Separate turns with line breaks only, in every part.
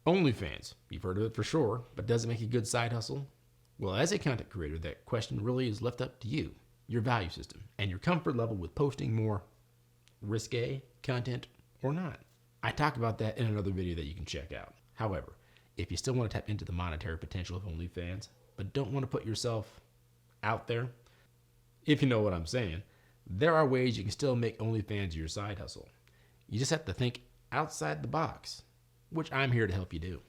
OnlyFans, you've heard of it for sure, but does it make a good side hustle? Well, as a content creator, that question really is left up to you, your value system, and your comfort level with posting more risque content or not. I talk about that in another video that you can check out. However, if you still want to tap into the monetary potential of OnlyFans, but don't want to put yourself out there, if you know what I'm saying, there are ways you can still make OnlyFans your side hustle. You just have to think outside the box, which I'm here to help you do.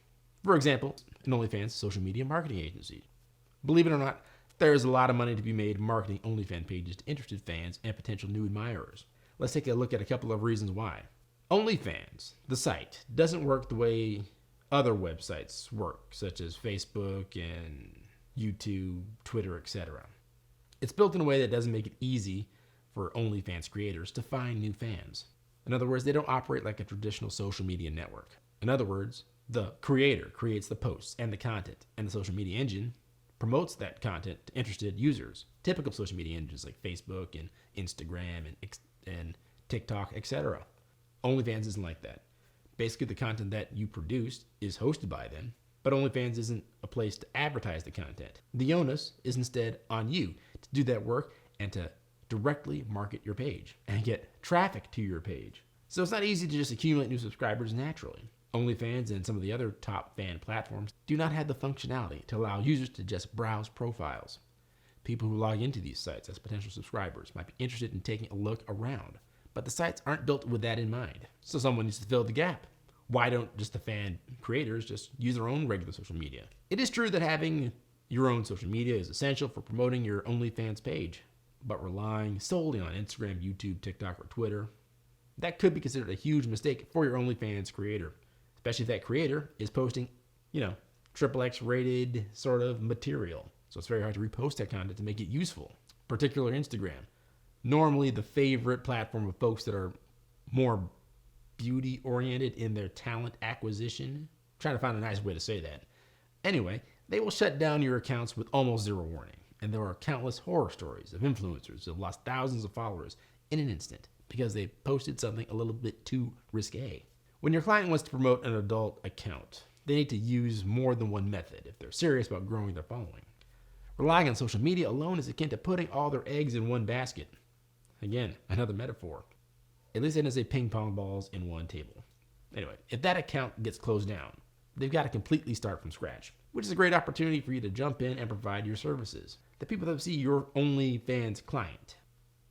For example, an OnlyFans social media marketing agency. Believe it or not, there is a lot of money to be made marketing OnlyFans pages to interested fans and potential new admirers. Let's take a look at a couple of reasons why. OnlyFans, the site, doesn't work the way other websites work, such as Facebook and YouTube, Twitter, etc. It's built in a way that doesn't make it easy for OnlyFans creators to find new fans. In other words, they don't operate like a traditional social media network. In other words, the creator creates the posts and the content, and the social media engine promotes that content to interested users. Typical social media engines like Facebook and Instagram and TikTok, etc. OnlyFans isn't like that. Basically, the content that you produce is hosted by them, but OnlyFans isn't a place to advertise the content. The onus is instead on you to do that work and to directly market your page and get traffic to your page. So it's not easy to just accumulate new subscribers naturally. OnlyFans and some of the other top fan platforms do not have the functionality to allow users to just browse profiles. People who log into these sites as potential subscribers might be interested in taking a look around, but the sites aren't built with that in mind. So someone needs to fill the gap. Why don't just the fan creators just use their own regular social media? It is true that having your own social media is essential for promoting your OnlyFans page, but relying solely on Instagram, YouTube, TikTok, or Twitter, that could be considered a huge mistake for your OnlyFans creator, especially if that creator is posting, XXX rated sort of material. So it's very hard to repost that content to make it useful, particularly Instagram. Normally the favorite platform of folks that are more beauty oriented in their talent acquisition. I'm trying to find a nice way to say that. Anyway, they will shut down your accounts with almost zero warning. And there are countless horror stories of influencers who have lost thousands of followers in an instant because they posted something a little bit too risque. When your client wants to promote an adult account, they need to use more than one method if they're serious about growing their following. Relying on social media alone is akin to putting all their eggs in one basket. Again, another metaphor. At least they didn't say ping pong balls in one table. Anyway, if that account gets closed down, they've got to completely start from scratch, which is a great opportunity for you to jump in and provide your services. The people that see your OnlyFans client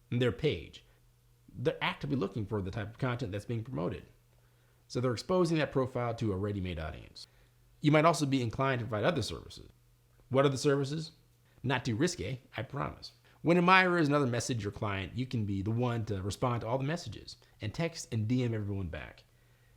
and their page, they're actively looking for the type of content that's being promoted. So they're exposing that profile to a ready-made audience. You might also be inclined to provide other services. What are the services? Not too risque, I promise. When admirers and other message your client, you can be the one to respond to all the messages and text and DM everyone back.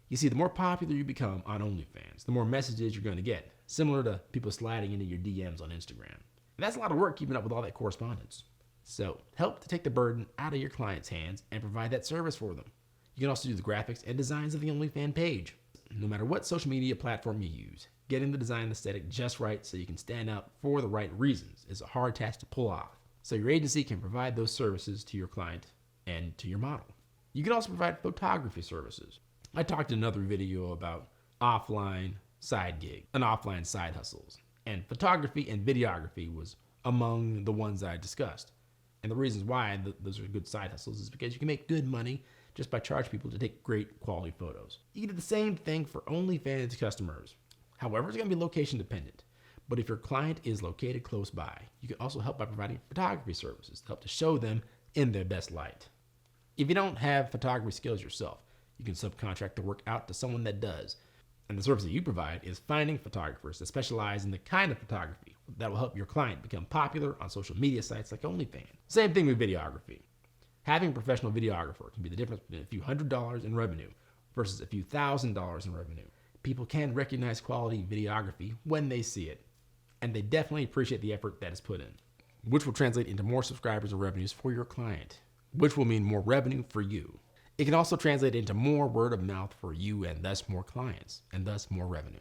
You see, the more popular you become on OnlyFans, the more messages you're going to get, similar to people sliding into your DMs on Instagram. And that's a lot of work keeping up with all that correspondence. So help to take the burden out of your client's hands and provide that service for them. You can also do the graphics and designs of the OnlyFans page. No matter what social media platform you use, getting the design aesthetic just right so you can stand out for the right reasons is a hard task to pull off. So your agency can provide those services to your client and to your model. You can also provide photography services. I talked in another video about offline side gig and offline side hustles. And photography and videography was among the ones I discussed. And the reasons why those are good side hustles is because you can make good money just by charging people to take great quality photos. You can do the same thing for OnlyFans customers. However, it's going to be location dependent. But if your client is located close by, you can also help by providing photography services to help to show them in their best light. If you don't have photography skills yourself, you can subcontract the work out to someone that does. And the service that you provide is finding photographers that specialize in the kind of photography that will help your client become popular on social media sites like OnlyFans. Same thing with videography. Having a professional videographer can be the difference between a few $100s in revenue versus a few $1,000s in revenue. People can recognize quality videography when they see it, and they definitely appreciate the effort that is put in, which will translate into more subscribers and revenues for your client, which will mean more revenue for you. It can also translate into more word of mouth for you and thus more clients and thus more revenue.